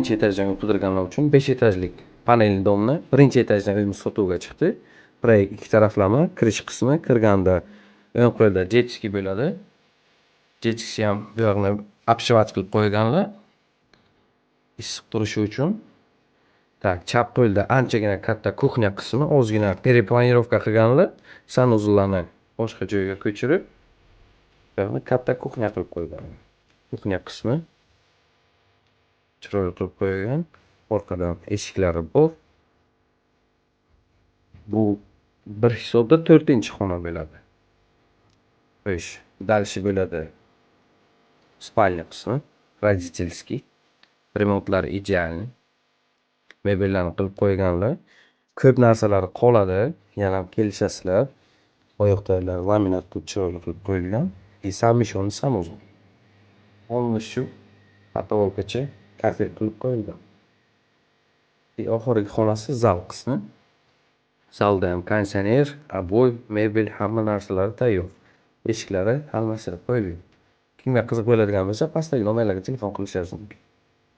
birinchi etajdan qidirganlar uchun 5 etajlik panelli domni birinchi etajdan uyimiz sotuvga chiqdi. Proyekt ikki taraflama, kirish qismi kirganda o'ng qo'lda jetski bo'ladi. Jetski ham bu yoqni обшивать qilib qo'yganlar. Issiq turishi uchun. Tak, chap qo'lda anchagina katta kuxnya qismi, ozgina перепланировка qilganlar, sanuzullarni boshqa joyga ko'chirib, bu yoqni katta kuxnya qilib qo'ygan. Kuxnya qismi chiroyli qilib qo'ygan. Orqadan eshiklari bor. Bu bir hisobda 4-xona bo'ladi. Xo'sh, dальше bo'ladi. Spalnya qismi, родительский. Remontlar idealniy. Mebellarni qilib qo'yganlar. Ko'p narsalar qoladi, yana kelishasizlar. Oyoqdagilar laminat qilib chiroyli qilib qo'yilgan. Samishon sanuzul. Полностью потолокgacha kafe qilib qo'yilgan. Oxirgi xonasi zal qismi. Zalda ham konditsioner, обой, mebel, hamma narsalari tayyor. Eshiklari almashtirib qo'yilgan. Kimga qiziq bo'ladigan bo'lsa, pastdagi nomerlarga telefon qilishingiz mumkin.